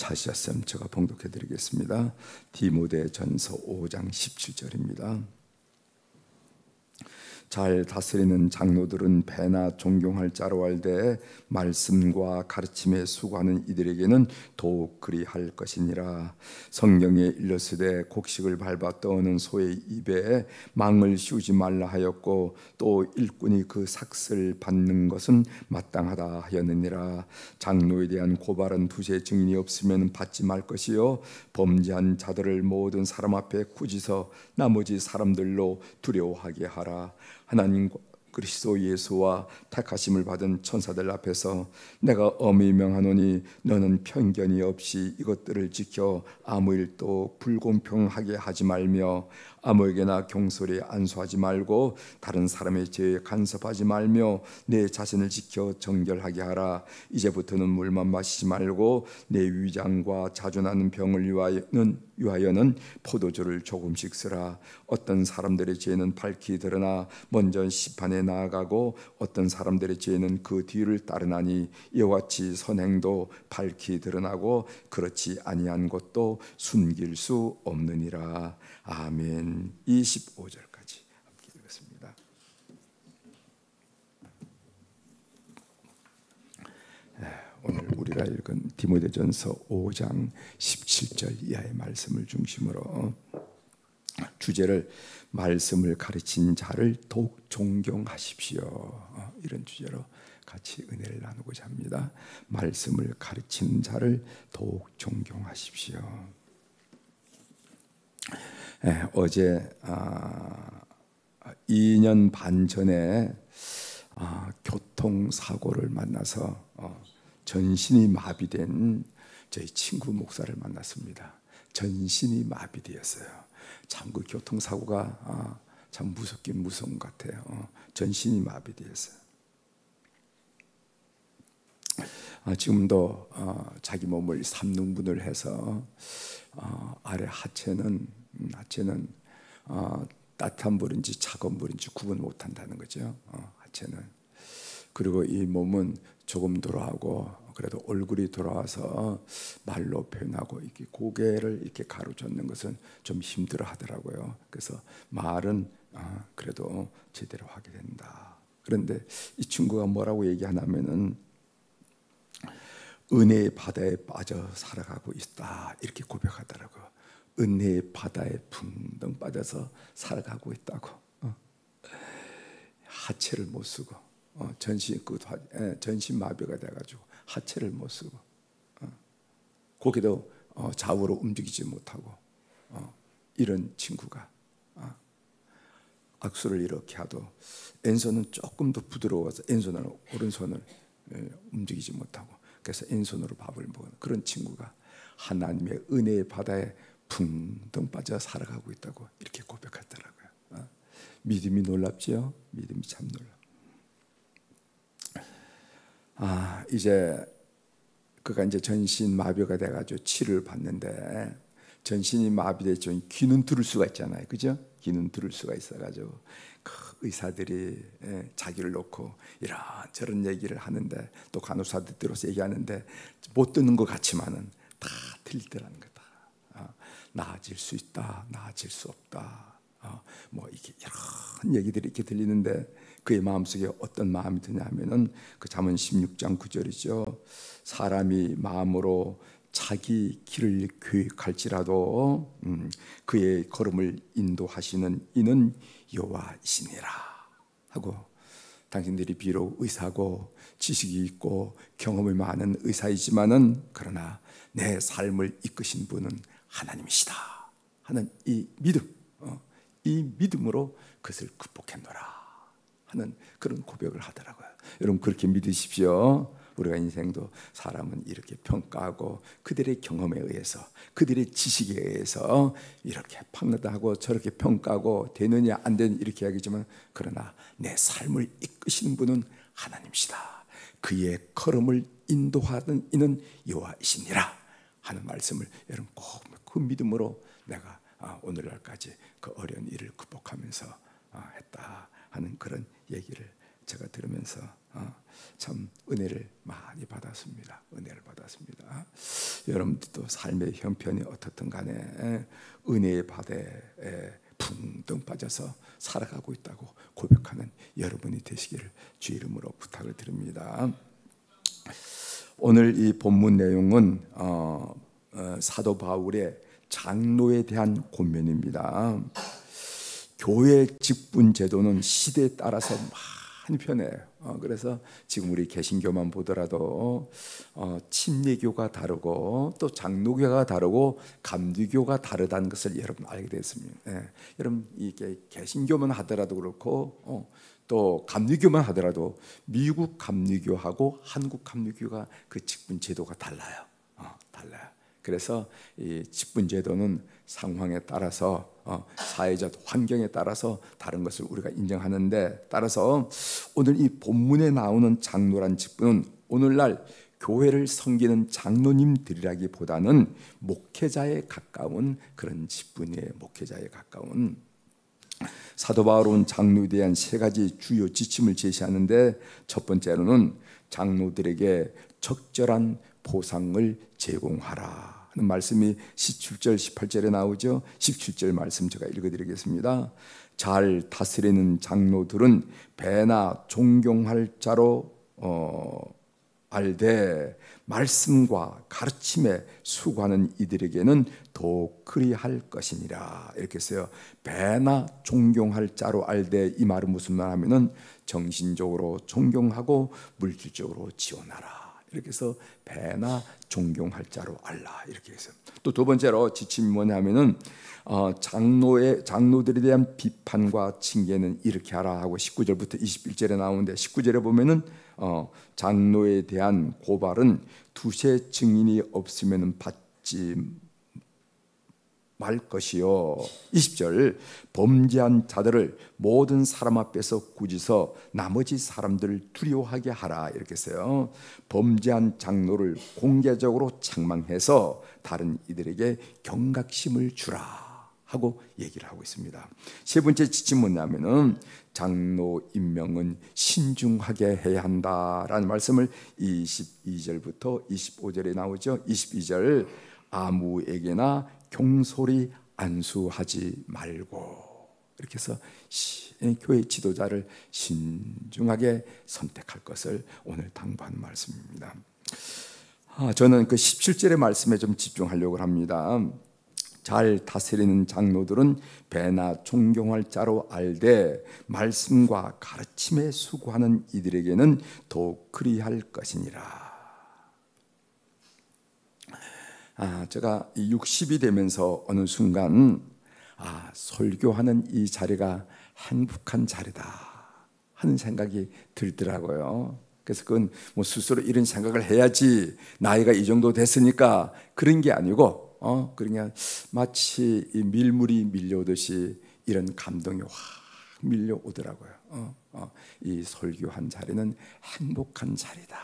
차시아쌤 제가 봉독해 드리겠습니다. 디모데전서 5장 17절입니다. 잘 다스리는 장로들은 배나 존경할 자로 알되 말씀과 가르침에 수고하는 이들에게는 더욱 그리할 것이니라. 성경에 일렀으되 곡식을 밟아 떠오는 소의 입에 망을 씌우지 말라 하였고 또 일꾼이 그 삭슬 받는 것은 마땅하다 하였느니라. 장로에 대한 고발은 두세 증인이 없으면 받지 말 것이요 범죄한 자들을 모든 사람 앞에 꾸짖어 나머지 사람들로 두려워하게 하라. 하나님과 그리스도 예수와 택하심을 받은 천사들 앞에서 내가 엄히 명하노니 너는 편견이 없이 이것들을 지켜 아무 일도 불공평하게 하지 말며 아무에게나 경솔히 안수하지 말고 다른 사람의 죄에 간섭하지 말며 내 자신을 지켜 정결하게 하라. 이제부터는 물만 마시지 말고 내 위장과 자주 나는 병을 위하여는 포도주를 조금씩 쓰라. 어떤 사람들의 죄는 밝히 드러나 먼저 심판에 나아가고 어떤 사람들의 죄는 그 뒤를 따르나니 이와 같이 선행도 밝히 드러나고 그렇지 아니한 것도 숨길 수 없느니라. 아멘. 25절까지 함께 읽겠습니다. 오늘 우리가 읽은 디모데전서 5장 17절 이하의 말씀을 중심으로 주제를 말씀을 가르친 자를 더욱 존경하십시오, 이런 주제로 같이 은혜를 나누고자 합니다. 말씀을 가르치는 자를 더욱 존경하십시오. 어제 2년 반 전에 교통사고를 만나서 전신이 마비된 저희 친구 목사를 만났습니다. 전신이 마비되었어요. 참 그 교통사고가 참 무섭긴 무서운 것 같아요. 전신이 마비되었어요. 지금도 자기 몸을 3등분을 해서 아래 하체는 따뜻한 물인지 차가운 물인지 구분 못한다는 거죠. 하체는. 그리고 이 몸은 조금 돌아가고 그래도 얼굴이 돌아와서 말로 표현하고 이렇게 고개를 이렇게 가로젓는 것은 좀 힘들어 하더라고요. 그래서 말은 그래도 제대로 하게 된다. 그런데 이 친구가 뭐라고 얘기하냐면은 은혜의 바다에 빠져 살아가고 있다, 이렇게 고백하더라고요. 은혜의 바다에 붕덩 빠져서 살아가고 있다고. 하체를 못 쓰고 전신 마비가 돼가지고 하체를 못 쓰고 고개도 좌우로 움직이지 못하고 이런 친구가 악수를 이렇게 하도 왼손은 조금 더 부드러워서 왼손은 오른손을 움직이지 못하고 그래서 왼손으로 밥을 먹는 그런 친구가 하나님의 은혜의 바다에 붕덩 빠져 살아가고 있다고 이렇게 고백하더라고요. 믿음이 놀랍지요? 믿음이 참 놀랍. 이제 그가 이제 전신 마비가 돼가지고 치료를 받는데 전신이 마비됐죠. 귀는 들을 수가 있잖아요, 그죠? 귀는 들을 수가 있어가지고 그 의사들이 자기를 놓고 이런저런 얘기를 하는데 또 간호사들 들어서 얘기하는데 못 듣는 것 같지만은 다 들리더라는 거다. 나아질 수 있다, 나아질 수 없다. 뭐 이렇게 이런 얘기들이 이렇게 들리는데 그의 마음속에 어떤 마음이 드냐면은 그 잠언 16장 9절이죠. 사람이 마음으로 자기 길을 계획할지라도 그의 걸음을 인도하시는 이는 여호와이시니라 하고, 당신들이 비록 의사고 지식이 있고 경험이 많은 의사이지만은 그러나 내 삶을 이끄신 분은 하나님이시다 하는 이 믿음, 이 믿음으로 그것을 극복했노라 하는 그런 고백을 하더라고요. 여러분 그렇게 믿으십시오. 우리가 인생도 사람은 이렇게 평가하고 그들의 경험에 의해서 그들의 지식에 의해서 이렇게 평가하고 저렇게 평가하고 되느냐 안 되느냐 이렇게 이야기하지만 그러나 내 삶을 이끄시는 분은 하나님이시다. 그의 걸음을 인도하는 이는 여호와이시니라 하는 말씀을 여러분 꼭 그 믿음으로 내가 오늘날까지 그 어려운 일을 극복하면서 했다 하는 그런 얘기를 제가 들으면서 참 은혜를 많이 받았습니다. 은혜를 받았습니다. 여러분들도 삶의 형편이 어떻든 간에 은혜의 바다에 붕덩 빠져서 살아가고 있다고 고백하는 여러분이 되시기를 주 이름으로 부탁을 드립니다. 오늘 이 본문 내용은 사도 바울의 장로에 대한 권면입니다. 교회 직분 제도는 시대에 따라서 많이 변해요. 그래서 지금 우리 개신교만 보더라도 침례교가 다르고 또 장로교가 다르고 감리교가 다르다는 것을 여러분 알게 됐습니다. 여러분 이게 개신교만 하더라도 그렇고 또 감리교만 하더라도 미국 감리교하고 한국 감리교가 그 직분 제도가 달라요. 달라요. 그래서 이 직분 제도는 상황에 따라서 사회적 환경에 따라서 다른 것을 우리가 인정하는데, 따라서 오늘 이 본문에 나오는 장로란 직분은 오늘날 교회를 섬기는 장로님들이라기보다는 목회자에 가까운 그런 직분이에요. 목회자에 가까운. 사도 바울은 장로에 대한 세 가지 주요 지침을 제시하는데, 첫 번째로는 장로들에게 적절한 보상을 제공하라 하는 말씀이 17절 18절에 나오죠. 17절 말씀 제가 읽어드리겠습니다. 잘 다스리는 장로들은 배나 존경할 자로 알되 말씀과 가르침에 수고하는 이들에게는 더욱 그리할 것이니라. 이렇게 써요. 배나 존경할 자로 알되, 이 말은 무슨 말 하면은 정신적으로 존경하고 물질적으로 지원하라. 이렇게 해서 배나 존경할 자로 알라. 이렇게 해서 또 두 번째로 지침이 뭐냐면은 장로들에 대한 비판과 징계는 이렇게 하라 하고 19절부터 21절에 나오는데, 19절에 보면은 장로에 대한 고발은 두세 증인이 없으면 받지 말 것이요. 20절 범죄한 자들을 모든 사람 앞에서 꾸짖어 나머지 사람들을 두려워하게 하라. 이렇게 써요. 범죄한 장로를 공개적으로 책망해서 다른 이들에게 경각심을 주라 하고 얘기를 하고 있습니다. 세 번째 지침은 뭐냐면은 장로 임명은 신중하게 해야 한다라는 말씀을 22절부터 25절에 나오죠. 22절 아무에게나 경솔히 안수하지 말고, 이렇게 해서 교회 지도자를 신중하게 선택할 것을 오늘 당부하는 말씀입니다. 저는 그 17절의 말씀에 좀 집중하려고 합니다. 잘 다스리는 장로들은 배나 존경할 자로 알되 말씀과 가르침에 수고하는 이들에게는 더욱 그리할 것이니라. 제가 60이 되면서 어느 순간 설교하는 이 자리가 행복한 자리다 하는 생각이 들더라고요. 그래서 그건 뭐 스스로 이런 생각을 해야지, 나이가 이 정도 됐으니까 그런 게 아니고 그냥 마치 이 밀물이 밀려오듯이 이런 감동이 확 밀려오더라고요. 이 설교한 자리는 행복한 자리다.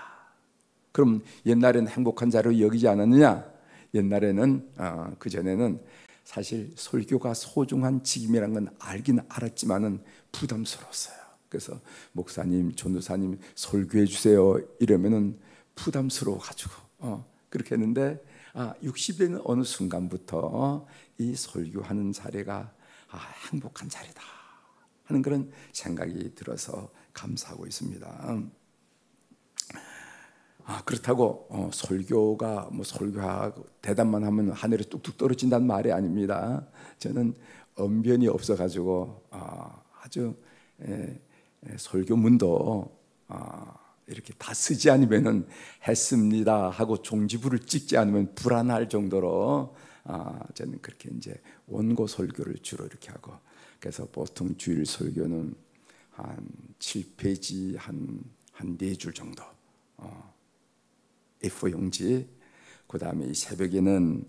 그럼 옛날에는 행복한 자리로 여기지 않았느냐? 옛날에는 그전에는 사실 설교가 소중한 직임이라는 건 알긴 알았지만은 부담스러웠어요. 그래서 목사님, 전도사님 설교해 주세요 이러면은 부담스러워 가지고 그렇게 했는데 60대는 어느 순간부터 이 설교하는 자리가 행복한 자리다 하는 그런 생각이 들어서 감사하고 있습니다. 그렇다고 설교가 설교하고 대답만 하면 하늘에 뚝뚝 떨어진다는 말이 아닙니다. 저는 언변이 없어가지고 아주 설교문도 이렇게 다 쓰지 않으면은 했습니다 하고 종지부를 찍지 않으면 불안할 정도로 저는 그렇게 이제 원고 설교를 주로 이렇게 하고, 그래서 보통 주일 설교는 한 7페이지 한 4줄 정도. A4 용지, 그 다음에 이 새벽에는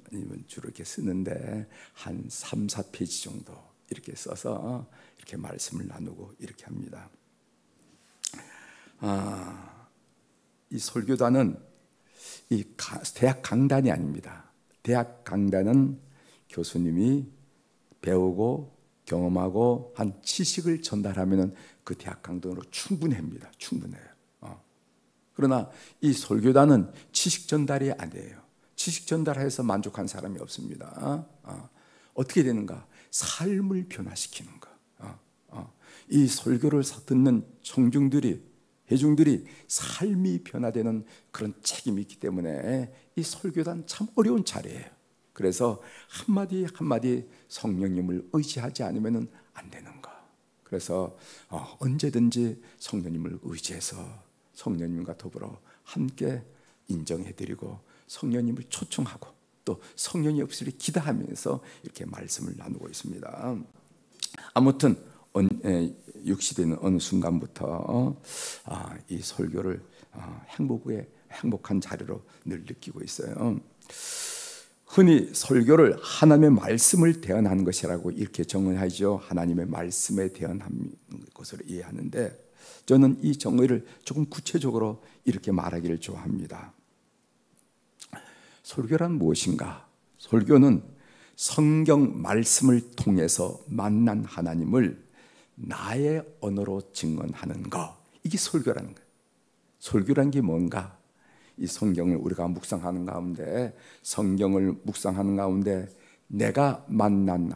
주로 이렇게 쓰는데 한 3, 4페이지 정도 이렇게 써서 이렇게 말씀을 나누고 이렇게 합니다. 이 설교단은 이 대학 강단이 아닙니다. 대학 강단은 교수님이 배우고 경험하고 한 지식을 전달하면 그 대학 강단으로 충분합니다. 충분해요. 그러나 이 설교단은 지식 전달이 아니에요. 지식 전달해서 만족한 사람이 없습니다. 어떻게 되는가? 삶을 변화시키는 거. 이 설교를 듣는 회중들이 삶이 변화되는 그런 책임이 있기 때문에 이 설교단 참 어려운 자리예요. 그래서 한마디 한마디 성령님을 의지하지 않으면 안 되는 거. 그래서 언제든지 성령님을 의지해서 성령님과 더불어 함께 인정해드리고 성령님을 초청하고 또 성령이 없으리 기도하면서 이렇게 말씀을 나누고 있습니다. 아무튼 육시되는 어느 순간부터 이 설교를 행복한 자리로 늘 느끼고 있어요. 흔히 설교를 하나님의 말씀을 대언하는 것이라고 이렇게 정의하죠. 하나님의 말씀에 대언하는 것으로 이해하는데 저는 이 정의를 조금 구체적으로 이렇게 말하기를 좋아합니다. 설교란 무엇인가? 설교는 성경 말씀을 통해서 만난 하나님을 나의 언어로 증언하는 것, 이게 설교라는 거예요. 설교란 게 뭔가? 이 성경을 우리가 묵상하는 가운데 내가 만난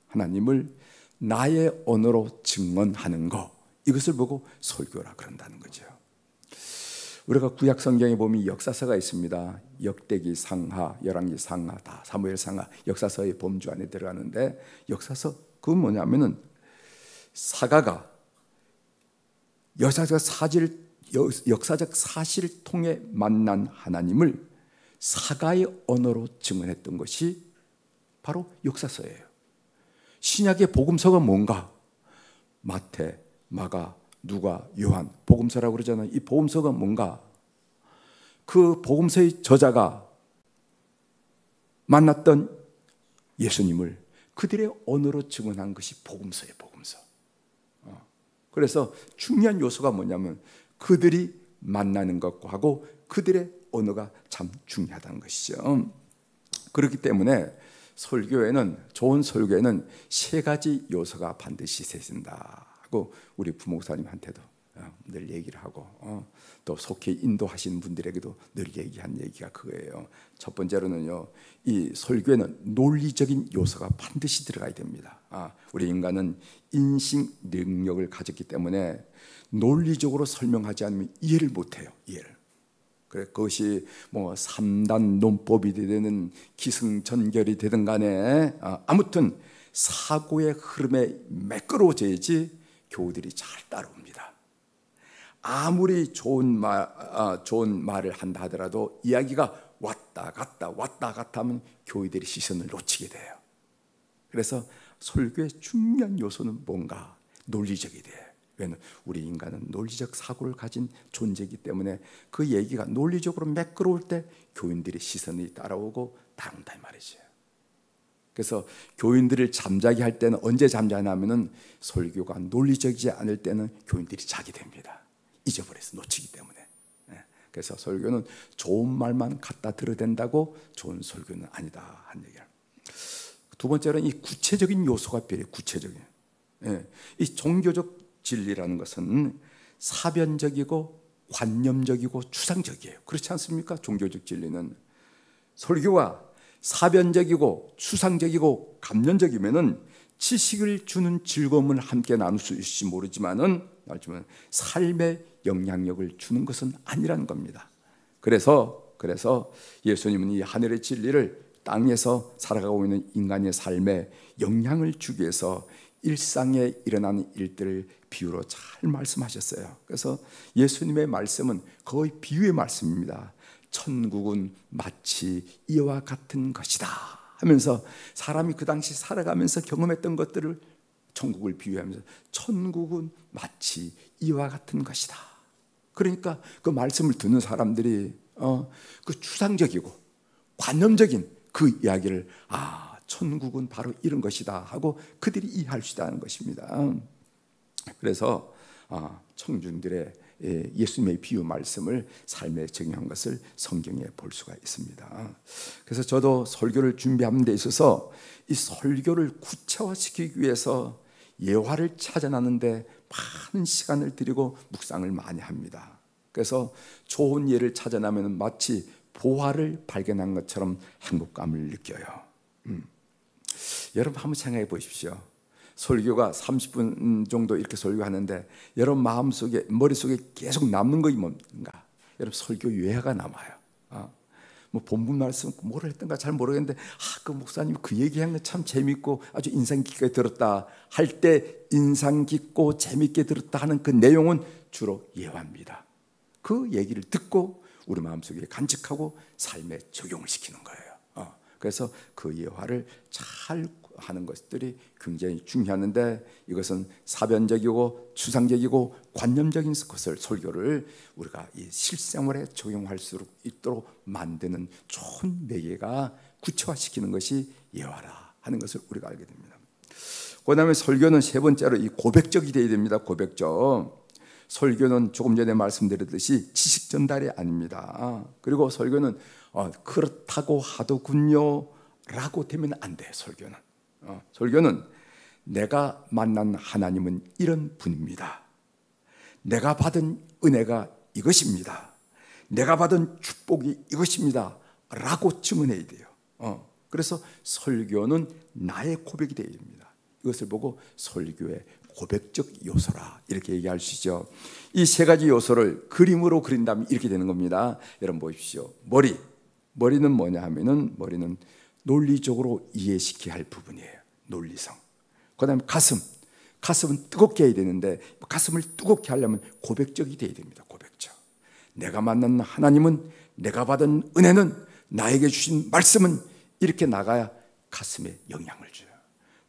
하나님을 나의 언어로 증언하는 것, 이것을 보고 설교라 그런다는 거죠. 우리가 구약 성경에 보면 역사서가 있습니다. 역대기 상하, 열왕기 상하, 다 사무엘 상하, 역사서의 범주 안에 들어가는데 역사서 그건 뭐냐면은 사가가 역사적 사실을 통해 만난 하나님을 사가의 언어로 증언했던 것이 바로 역사서예요. 신약의 복음서가 뭔가? 마태, 마가, 누가, 요한, 복음서라고 그러잖아요. 이 복음서가 뭔가? 그 복음서의 저자가 만났던 예수님을 그들의 언어로 증언한 것이 복음서예요. 복음서. 그래서 중요한 요소가 뭐냐면 그들이 만나는 것과 하고 그들의 언어가 참 중요하다는 것이죠. 그렇기 때문에 좋은 설교에는 세 가지 요소가 반드시 있어야 하고 우리 부목사님한테도 늘 얘기를 하고 또 속히 인도하시는 분들에게도 늘 얘기한 얘기가 그거예요. 첫 번째로는요, 이 설교에는 논리적인 요소가 반드시 들어가야 됩니다. 우리 인간은 인식 능력을 가졌기 때문에 논리적으로 설명하지 않으면 이해를 못해요. 그것이 뭐 3단 논법이 되든 기승전결이 되든 간에 아무튼 사고의 흐름에 매끄러워져야지 교우들이 잘 따라옵니다. 아무리 좋은 말을 한다 하더라도 이야기가 왔다 갔다 하면 교우들이 시선을 놓치게 돼요. 그래서 설교의 중요한 요소는 뭔가? 논리적이 돼요. 왜냐하면 우리 인간은 논리적 사고를 가진 존재이기 때문에 그 얘기가 논리적으로 매끄러울 때 교인들의 시선이 따라오고 따라온다 이 말이죠. 그래서 교인들을 잠자게 할 때는 언제 잠자냐면은 설교가 논리적이지 않을 때는 교인들이 자게 됩니다. 잊어버려서 놓치기 때문에. 그래서 설교는 좋은 말만 갖다 들어야 된다고 좋은 설교는 아니다 한 얘기야. 두 번째로는 이 구체적인 요소가 필요해요. 구체적인. 이 종교적 진리라는 것은 사변적이고 관념적이고 추상적이에요. 그렇지 않습니까? 종교적 진리는 설교가 사변적이고 추상적이고 감론적이면은 지식을 주는 즐거움을 함께 나눌 수 있을지 모르지만은 삶의 영향력을 주는 것은 아니라는 겁니다. 그래서 예수님은 이 하늘의 진리를 땅에서 살아가고 있는 인간의 삶에 영향을 주기 위해서 일상에 일어나는 일들을 비유로 잘 말씀하셨어요. 그래서 예수님의 말씀은 거의 비유의 말씀입니다. 천국은 마치 이와 같은 것이다 하면서 사람이 그 당시 살아가면서 경험했던 것들을 천국을 비유하면서 천국은 마치 이와 같은 것이다. 그러니까 그 말씀을 듣는 사람들이 그 추상적이고 관념적인 그 이야기를 천국은 바로 이런 것이다 하고 그들이 이해할 수 있다는 것입니다. 그래서 청중들의 예수님의 비유 말씀을 삶에 적용한 것을 성경에 볼 수가 있습니다. 그래서 저도 설교를 준비하는 데 있어서 이 설교를 구체화시키기 위해서 예화를 찾아내는데 많은 시간을 들이고 묵상을 많이 합니다. 그래서 좋은 예를 찾아내면 마치 보화를 발견한 것처럼 행복감을 느껴요. 여러분 한번 생각해 보십시오. 설교가 30분 정도 이렇게 설교하는데 여러분 마음속에 머릿속에 계속 남는 것이 뭔가? 여러분 설교 유해가 남아요. 뭐 본문 말씀 뭐를 했던가 잘 모르겠는데 그 목사님 그 얘기한 거 참 재밌고 아주 인상 깊게 들었다 할 때 인상 깊고 재밌게 들었다 하는 그 내용은 주로 예화입니다. 그 얘기를 듣고 우리 마음속에 간직하고 삶에 적용을 시키는 거예요. 그래서 그 예화를 잘 하는 것들이 굉장히 중요한데 이것은 사변적이고 추상적이고 관념적인 것을 설교를 우리가 이 실생활에 적용할 수 있도록 만드는 좋은 매개가 구체화시키는 것이 예화라 하는 것을 우리가 알게 됩니다. 그 다음에 설교는 세 번째로 이 고백적이 되어야 됩니다. 고백적. 설교는 조금 전에 말씀드렸듯이 지식 전달이 아닙니다. 그리고 설교는 그렇다고 하더군요 라고 되면 안 돼요. 설교는 내가 만난 하나님은 이런 분입니다. 내가 받은 은혜가 이것입니다. 내가 받은 축복이 이것입니다 라고 증언해야 돼요. 그래서 설교는 나의 고백이 되어야 됩니다. 이것을 보고 설교의 고백적 요소라 이렇게 얘기할 수 있죠. 이 세 가지 요소를 그림으로 그린다면 이렇게 되는 겁니다. 여러분 보십시오. 머리는 뭐냐 하면은 머리는 논리적으로 이해시켜야 할 부분이에요. 논리성. 그 다음에 가슴은 뜨겁게 해야 되는데 가슴을 뜨겁게 하려면 고백적이 돼야 됩니다. 고백적. 내가 만난 하나님은, 내가 받은 은혜는, 나에게 주신 말씀은 이렇게 나가야 가슴에 영향을 줘요.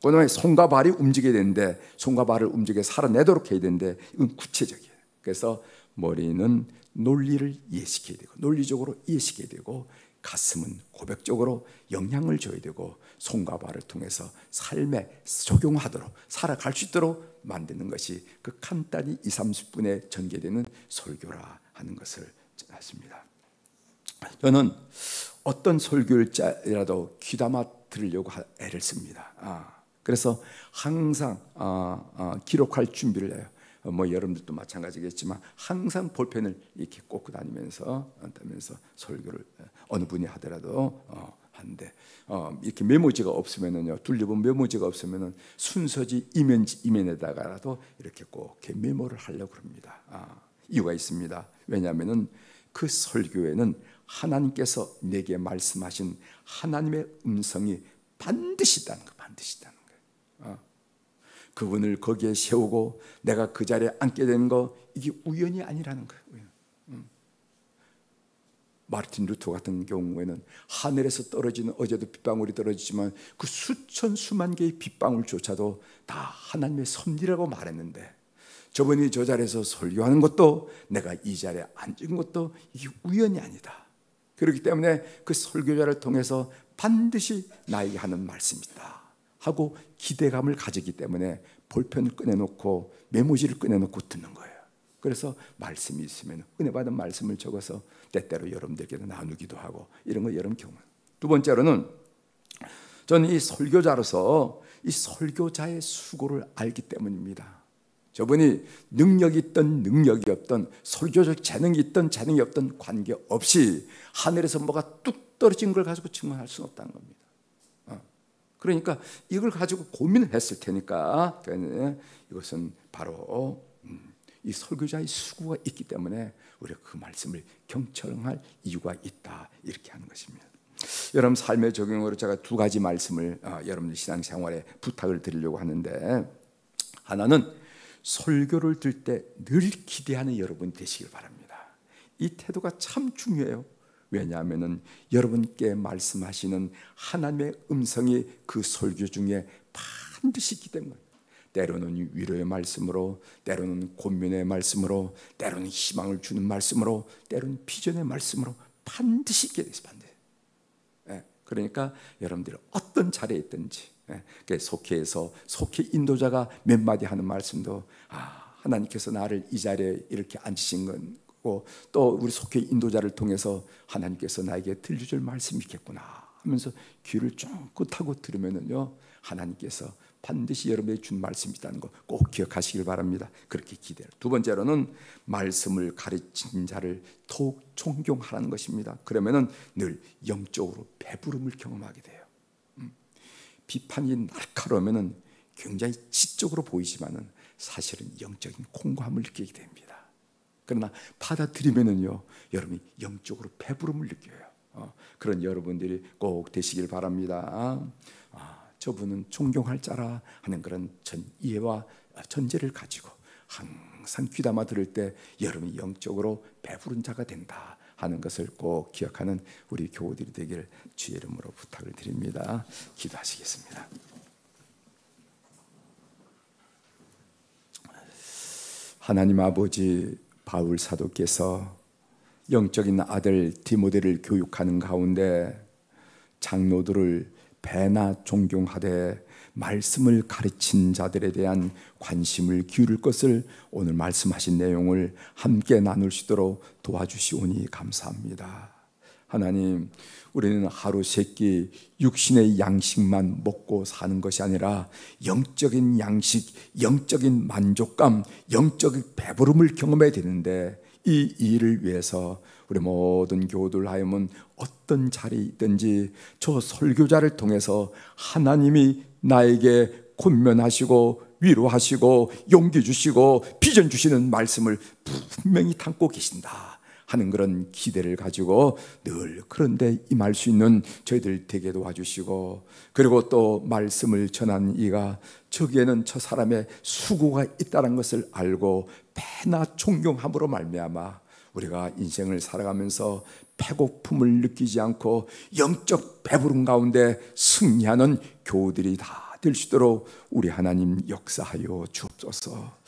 그 다음에 손과 발이 움직여야 되는데 손과 발을 움직여 살아내도록 해야 되는데 이건 구체적이에요. 그래서 머리는 논리를 이해시켜야 되고 논리적으로 이해시켜야 되고 가슴은 고백적으로 영향을 줘야 되고 손과 발을 통해서 삶에 적용하도록 살아갈 수 있도록 만드는 것이 그 간단히 20-30분에 전개되는 설교라 하는 것을 알았습니다. 저는 어떤 설교일지라도 귀담아 들으려고 애를 씁니다. 그래서 항상 기록할 준비를 해요. 뭐 여러분들도 마찬가지겠지만 항상 볼펜을 이렇게 꽂고 다니면서 설교를 어느 분이 하더라도 하는데 이렇게 메모지가 없으면은요, 둘러본 메모지가 없으면은 순서지 이면에다가라도 이렇게 꼭 이렇게 메모를 하려고 합니다. 이유가 있습니다. 왜냐하면은 그 설교에는 하나님께서 내게 말씀하신 하나님의 음성이 반드시 있다는 거예요. 반드시 있다는 거예요. 그분을 거기에 세우고 내가 그 자리에 앉게 된 거 이게 우연이 아니라는 거예요. 마르틴 루터 같은 경우에는 하늘에서 떨어지는 어제도 빗방울이 떨어지지만 그 수천 수만 개의 빗방울조차도 다 하나님의 섭리라고 말했는데 저분이 저 자리에서 설교하는 것도 내가 이 자리에 앉은 것도 이게 우연이 아니다. 그렇기 때문에 그 설교자를 통해서 반드시 나에게 하는 말씀이 있다 하고 기대감을 가지기 때문에 볼펜을 꺼내놓고 메모지를 꺼내놓고 듣는 거예요. 그래서 말씀이 있으면 은혜 받은 말씀을 적어서 때때로 여러분들께도 나누기도 하고 이런 거 여러분 경험. 두 번째로는 저는 이 설교자로서 이 설교자의 수고를 알기 때문입니다. 저분이 능력이 있던 능력이 없던 설교적 재능이 있던 재능이 없던 관계없이 하늘에서 뭐가 뚝 떨어진 걸 가지고 증언할 수는 없다는 겁니다. 그러니까 이걸 가지고 고민을 했을 테니까 이것은 바로 이 설교자의 수고가 있기 때문에 우리가 그 말씀을 경청할 이유가 있다 이렇게 하는 것입니다. 여러분 삶의 적용으로 제가 두 가지 말씀을 여러분들 신앙생활에 부탁을 드리려고 하는데 하나는 설교를 들 때 늘 기대하는 여러분 되시길 바랍니다. 이 태도가 참 중요해요. 왜냐하면 여러분께 말씀하시는 하나님의 음성이 그 설교 중에 반드시 있기 때문에 때로는 위로의 말씀으로, 때로는 권면의 말씀으로, 때로는 희망을 주는 말씀으로, 때로는 비전의 말씀으로 반드시 있게 되죠. 반드시. 그러니까 여러분들이 어떤 자리에 있든지 속해 인도자가 몇 마디 하는 말씀도 하나님께서 나를 이 자리에 이렇게 앉히신 거고 또 우리 속해 인도자를 통해서 하나님께서 나에게 들려줄 말씀이 있겠구나 하면서 귀를 쫑긋하고 들으면은요 하나님께서 반드시 여러분에게 준 말씀이 있다는 거 꼭 기억하시길 바랍니다. 그렇게 기대를. 두 번째로는 말씀을 가르친 자를 더욱 존경하라는 것입니다. 그러면은 늘 영적으로 배부름을 경험하게 돼요. 비판이 날카로우면은 굉장히 지적으로 보이지만은 사실은 영적인 공고함을 느끼게 됩니다. 그러나 받아들이면은요, 여러분이 영적으로 배부름을 느껴요. 그런 여러분들이 꼭 되시길 바랍니다. 저분은 존경할 자라 하는 그런 이해와 전제를 가지고 항상 귀담아 들을 때 여러분이 영적으로 배부른 자가 된다 하는 것을 꼭 기억하는 우리 교우들이 되길 주의 이름으로 부탁을 드립니다. 기도하시겠습니다. 하나님 아버지, 바울 사도께서 영적인 아들 디모데를 교육하는 가운데 장로들을 배나 존경하되 말씀을 가르친 자들에 대한 관심을 기울일 것을 오늘 말씀하신 내용을 함께 나눌 수 있도록 도와주시오니 감사합니다. 하나님, 우리는 하루 세끼 육신의 양식만 먹고 사는 것이 아니라 영적인 양식, 영적인 만족감, 영적인 배부름을 경험해야 되는데, 이 일을 위해서 우리 모든 교우들 하여금 어떤 자리에 있든지 저 설교자를 통해서 하나님이 나에게 권면하시고 위로하시고 용기 주시고 비전 주시는 말씀을 분명히 담고 계신다 하는 그런 기대를 가지고 늘 그런데 임할 수 있는 저희들 되게 도와주시고, 그리고 또 말씀을 전한 이가 저기에는 저 사람의 수고가 있다는 것을 알고 배나 존경함으로 말미암아 우리가 인생을 살아가면서 배고픔을 느끼지 않고 영적 배부름 가운데 승리하는 교우들이 다 될 수 있도록 우리 하나님 역사하여 주옵소서.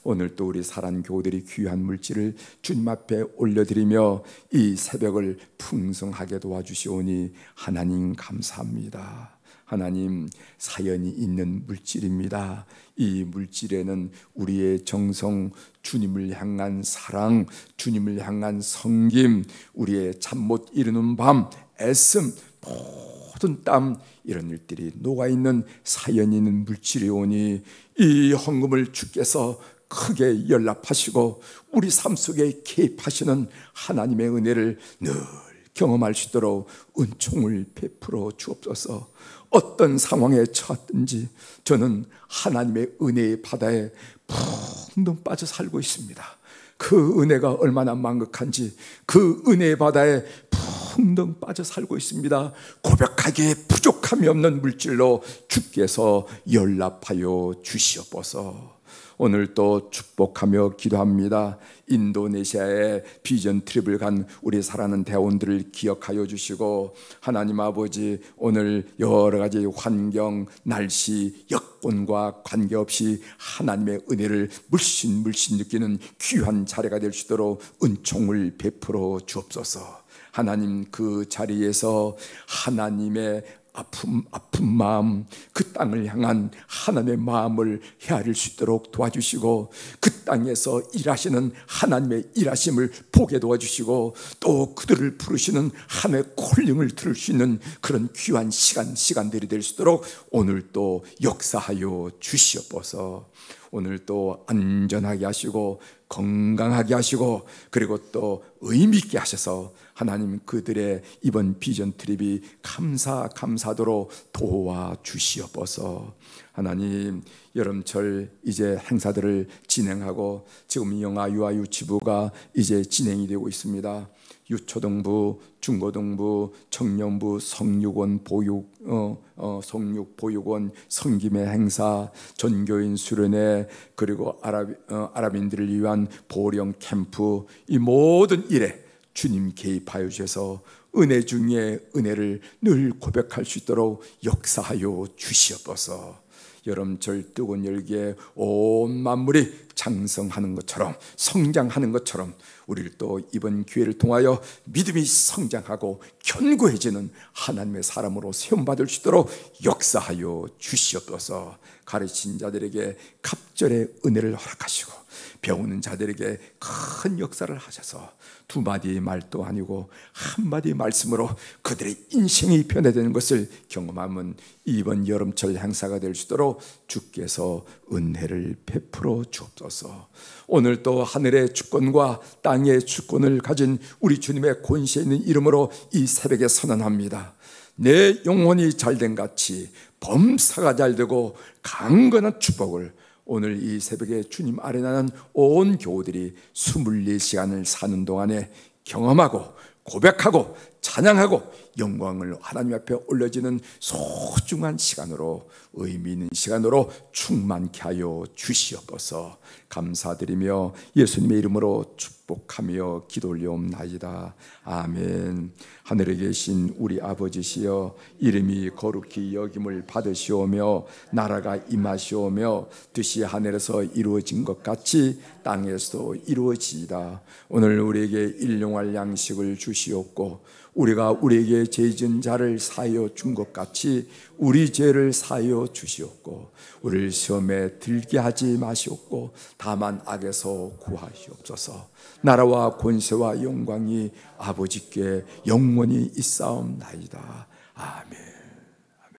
오늘 또 우리 사랑 교우들이 귀한 물질을 주님 앞에 올려드리며 이 새벽을 풍성하게 도와주시오니 하나님 감사합니다. 하나님, 사연이 있는 물질입니다. 이 물질에는 우리의 정성, 주님을 향한 사랑, 주님을 향한 섬김, 우리의 잠 못 이루는 밤, 애씀, 모든 땀, 이런 일들이 녹아있는 사연이 있는 물질이 오니 이 헌금을 주께서 크게 연락하시고 우리 삶 속에 개입하시는 하나님의 은혜를 늘 경험할 수 있도록 은총을 베풀어 주옵소서. 어떤 상황에 처했든지 저는 하나님의 은혜의 바다에 붕붕 빠져 살고 있습니다. 그 은혜가 얼마나 만극한지 그 은혜의 바다에 붕붕 빠져 살고 있습니다. 고백하기에 부족함이 없는 물질로 주께서 연락하여 주시옵소서. 오늘 또 축복하며 기도합니다. 인도네시아에 비전 트립을 간 우리 사랑하는 대원들을 기억하여 주시고, 하나님 아버지, 오늘 여러 가지 환경, 날씨, 여건과 관계없이 하나님의 은혜를 물씬 느끼는 귀한 자리가 될 수 있도록 은총을 베풀어 주옵소서. 하나님, 그 자리에서 하나님의 아픈 마음, 그 땅을 향한 하나님의 마음을 헤아릴 수 있도록 도와주시고, 그 땅에서 일하시는 하나님의 일하심을 보게 도와주시고, 또 그들을 부르시는 하나님의 콜링을 들을 수 있는 그런 귀한 시간들이 될 수 있도록 오늘 또 역사하여 주시옵소서. 오늘 또 안전하게 하시고 건강하게 하시고, 그리고 또 의미 있게 하셔서 하나님 그들의 이번 비전 트립이 감사도록 도와주시옵소서. 하나님, 여름철 이제 행사들을 진행하고 지금 영아 유아 유치부가 이제 진행이 되고 있습니다. 유초등부, 중고등부, 청년부, 성육원 성육보육원 성김의 행사, 전교인 수련회, 그리고 아랍인들을 위한 보령 캠프, 이 모든 일에 주님 개입하여 주셔서 은혜 중에 은혜를 늘 고백할 수 있도록 역사하여 주시옵소서. 여름철 뜨거운 열기에 온 만물이 장성하는 것처럼, 성장하는 것처럼 우리를 또 이번 기회를 통하여 믿음이 성장하고 견고해지는 하나님의 사람으로 세움받을 수 있도록 역사하여 주시옵소서. 가르친 자들에게 갑절의 은혜를 허락하시고 배우는 자들에게 큰 역사를 하셔서 두 마디의 말도 아니고 한 마디의 말씀으로 그들의 인생이 변화되는 것을 경험하면 이번 여름철 행사가 될 수 있도록 주께서 은혜를 베풀어 주옵소서. 오늘 또 하늘의 주권과 땅의 주권을 가진 우리 주님의 권세 있는 이름으로 이 새벽에 선언합니다. 내 영혼이 잘된 같이 범사가 잘되고 강건한 축복을 오늘 이 새벽에 주님 아래 나는 온 교우들이 24시간을 사는 동안에 경험하고 고백하고 찬양하고 영광을 하나님 앞에 올려지는 소중한 시간으로, 의미 있는 시간으로 충만케 하여 주시옵소서. 감사드리며 예수님의 이름으로 축복하며 기도 올려옵나이다. 아멘. 하늘에 계신 우리 아버지시여, 이름이 거룩히 여김을 받으시오며 나라가 임하시오며 뜻이 하늘에서 이루어진 것 같이 땅에서도 이루어지이다. 오늘 우리에게 일용할 양식을 주시옵고 우리가 우리에게 죄 지은 자를 사하여 준 것 같이 우리 죄를 사하여 주시옵고 우리를 시험에 들게 하지 마시옵고 다만 악에서 구하시옵소서. 나라와 권세와 영광이 아버지께 영원히 있사옵나이다. 아멘.